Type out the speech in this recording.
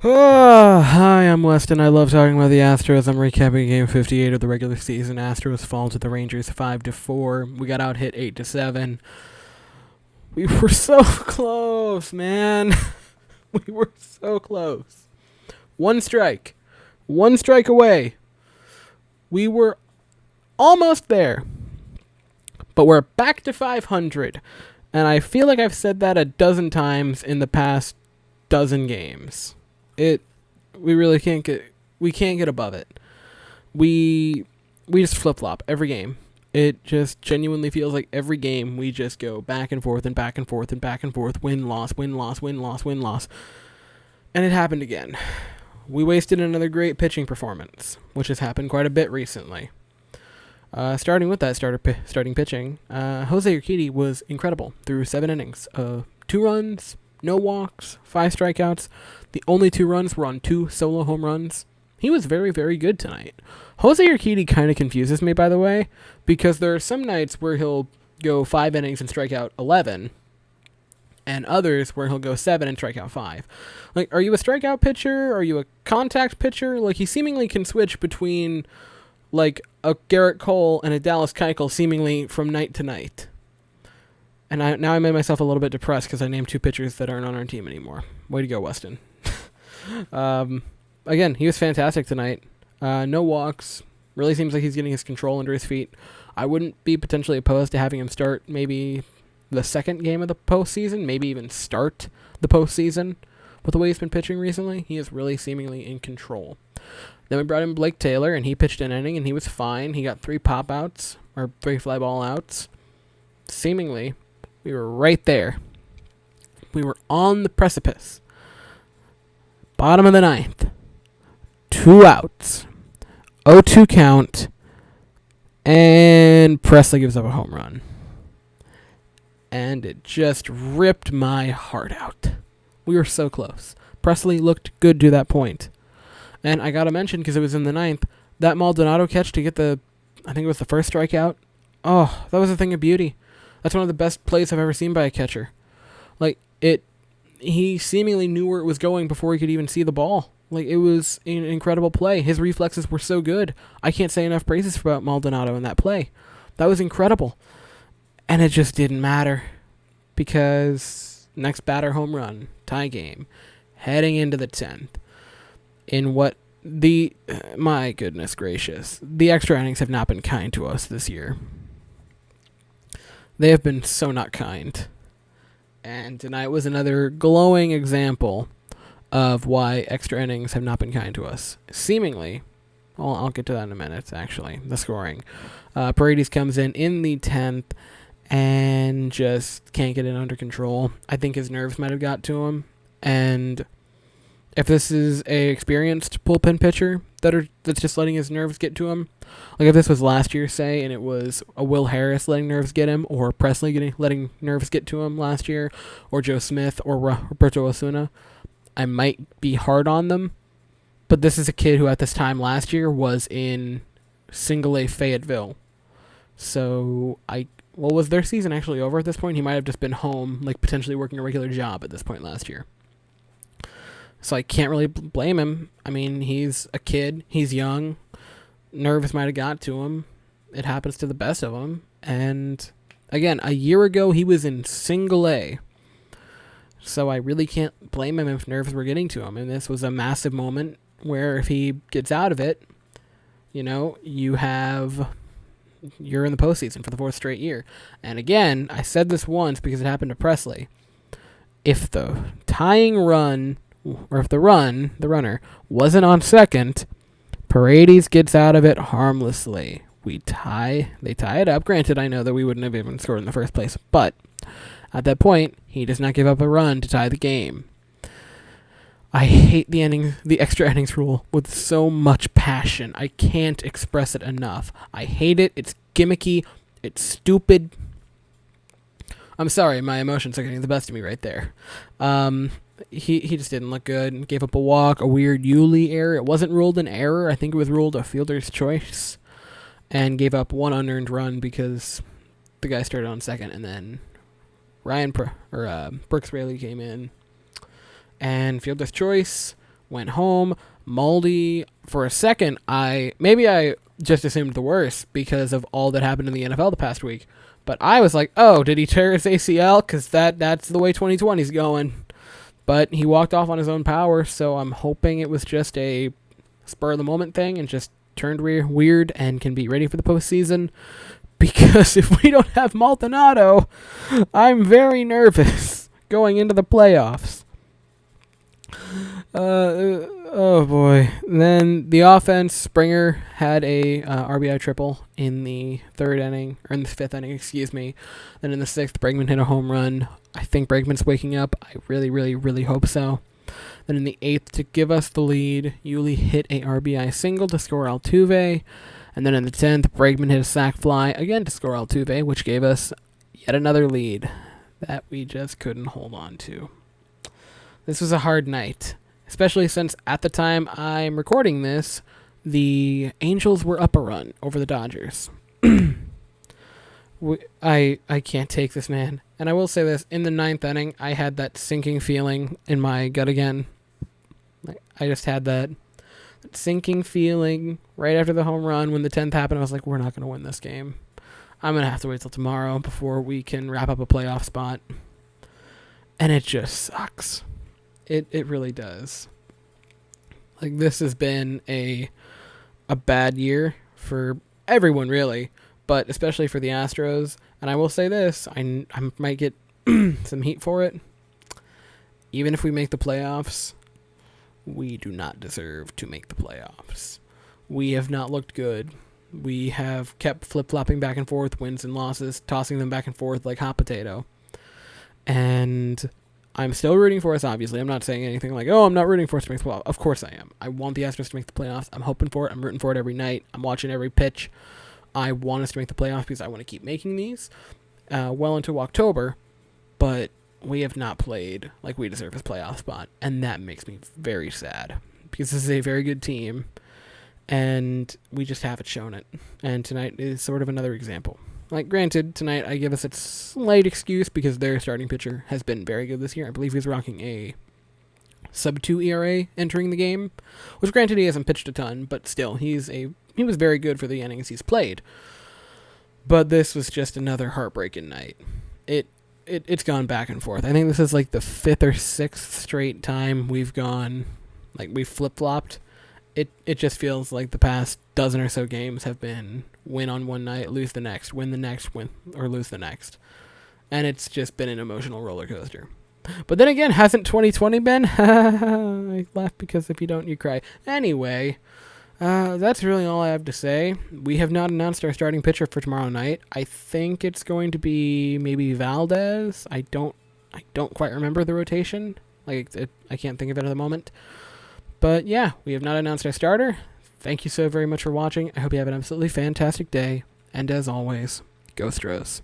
Oh, hi, I'm Weston. I love talking about the Astros. I'm recapping Game 58 of the regular season. Astros fall to the Rangers 5-4. We got out hit 8-7. We were so close, man. We were so close. One strike away. We were almost there, but we're back to 500. And I feel like I've said that a dozen times in the past dozen games. We really can't get above it. We just flip-flop every game. It just genuinely feels like every game we just go back and forth and back and forth and back and forth, win loss, win loss, win loss, win loss. And it happened again. We wasted another great pitching performance, which has happened quite a bit recently. Starting with that starting pitching, Jose Urquidy was incredible through 7 innings. 2 runs, no walks, 5 strikeouts. The only 2 runs were on 2 solo home runs. He was very, very good tonight. Jose Urquidy kind of confuses me, by the way, because there are some nights where he'll go 5 innings and strike out 11, and others where he'll go 7 and strike out 5. Like, are you a strikeout pitcher? Are you a contact pitcher? Like, he seemingly can switch between, like, a Garrett Cole and a Dallas Keuchel seemingly from night to night. And now I made myself a little bit depressed because I named 2 pitchers that aren't on our team anymore. Way to go, Weston. Again, he was fantastic tonight. No walks. Really seems like he's getting his control under his feet. I wouldn't be potentially opposed to having him start maybe the second game of the postseason, maybe even start the postseason. With the way he's been pitching recently, he is really seemingly in control. Then we brought in Blake Taylor, and he pitched an inning, and he was fine. He got 3 pop-outs, or 3 fly ball outs. Seemingly, we were right there. We were on the precipice. Bottom of the 9th. 2 outs. 0-2 count. And Presley gives up a home run. And it just ripped my heart out. We were so close. Presley looked good to that point. And I got to mention, because it was in the 9th, that Maldonado catch to get I think it was the first strikeout. Oh, that was a thing of beauty. That's one of the best plays I've ever seen by a catcher. Like, he seemingly knew where it was going before he could even see the ball. Like, it was an incredible play. His reflexes were so good. I can't say enough praises about Maldonado in that play. That was incredible. And it just didn't matter. Because next batter home run, tie game, heading into the 10th. In what my goodness gracious, the extra innings have not been kind to us this year. They have been so not kind. And tonight was another glowing example of why extra innings have not been kind to us. Seemingly, well, I'll get to that in a minute, actually, the scoring. Paredes comes in the 10th and just can't get it under control. I think his nerves might have got to him. And if this is a experienced bullpen pitcher that's just letting his nerves get to him, like if this was last year, say, and it was a Will Harris letting nerves get him, or Presley letting nerves get to him last year, or Joe Smith, or Roberto Osuna, I might be hard on them. But this is a kid who at this time last year was in single A Fayetteville. So was their season actually over at this point? He might have just been home, like potentially working a regular job at this point last year. So I can't really blame him. I mean, he's a kid. He's young. Nerves might have got to him. It happens to the best of them. And again, a year ago, he was in single A. So I really can't blame him if nerves were getting to him. And this was a massive moment where if he gets out of it, you're in the postseason for the 4th straight year. And again, I said this once because it happened to Presley. If the tying run, or if the runner, wasn't on second, Paredes gets out of it harmlessly. They tie it up. Granted, I know that we wouldn't have even scored in the first place, but at that point, he does not give up a run to tie the game. I hate the extra innings rule with so much passion. I can't express it enough. I hate it. It's gimmicky. It's stupid. I'm sorry, my emotions are getting the best of me right there. He just didn't look good. Gave up a walk, a weird Yuli error. It wasn't ruled an error. I think it was ruled a fielder's choice. And gave up 1 unearned run because the guy started on second, and then Brooks Raley came in. And fielder's choice went home. Moldy, for a second, I just assumed the worst because of all that happened in the NFL the past week. But I was like, oh, did he tear his ACL? Because that's the way 2020's going. But he walked off on his own power, so I'm hoping it was just a spur-of-the-moment thing and just turned weird and can be ready for the postseason. Because if we don't have Maldonado, I'm very nervous going into the playoffs. Oh boy. Then the offense, Springer had a RBI triple in the third inning, or in the fifth inning, excuse me. Then in the sixth, Bregman hit a home run. I think Bregman's waking up. I really, really, really hope so. Then in the eighth, to give us the lead, Yuli hit a RBI single to score Altuve. And then in the 10th, Bregman hit a sac fly again to score Altuve, which gave us yet another lead that we just couldn't hold on to. This was a hard night, especially since at the time I'm recording this, the Angels were up a run over the Dodgers. I can't take this, man. And I will say this, in the ninth inning, I had that sinking feeling in my gut again. I just had that sinking feeling right after the home run when the 10th happened. I was like, we're not going to win this game. I'm going to have to wait till tomorrow before we can wrap up a playoff spot. And it just sucks. It really does. Like, this has been a bad year for everyone, really, but especially for the Astros. And I will say this, I might get some heat for it. Even if we make the playoffs, we do not deserve to make the playoffs. We have not looked good. We have kept flip-flopping back and forth, wins and losses, tossing them back and forth like hot potato. And I'm still rooting for us, obviously. I'm not saying anything like, oh, I'm not rooting for us to make the playoffs. Of course I am. I want the Astros to make the playoffs. I'm hoping for it. I'm rooting for it every night. I'm watching every pitch. I want us to make the playoffs because I want to keep making these well into October. But we have not played like we deserve this playoff spot, and that makes me very sad because this is a very good team, and we just haven't shown it. And tonight is sort of another example. Like, granted, tonight I give us a slight excuse because their starting pitcher has been very good this year. I believe he's rocking a sub-2 ERA entering the game, which granted he hasn't pitched a ton, but still, he was very good for the innings he's played. But this was just another heartbreaking night. It's gone back and forth. I think this is like the fifth or sixth straight time we've flip-flopped. It just feels like the past dozen or so games have been win on one night, lose the next, win the next, win or lose the next. And it's just been an emotional roller coaster. But then again, hasn't 2020 been? I laugh because if you don't, you cry. Anyway, that's really all I have to say. We have not announced our starting pitcher for tomorrow night. I think it's going to be maybe Valdez. I don't quite remember the rotation. I can't think of it at the moment. But yeah, we have not announced our starter. Thank you so very much for watching. I hope you have an absolutely fantastic day. And as always, go Stros.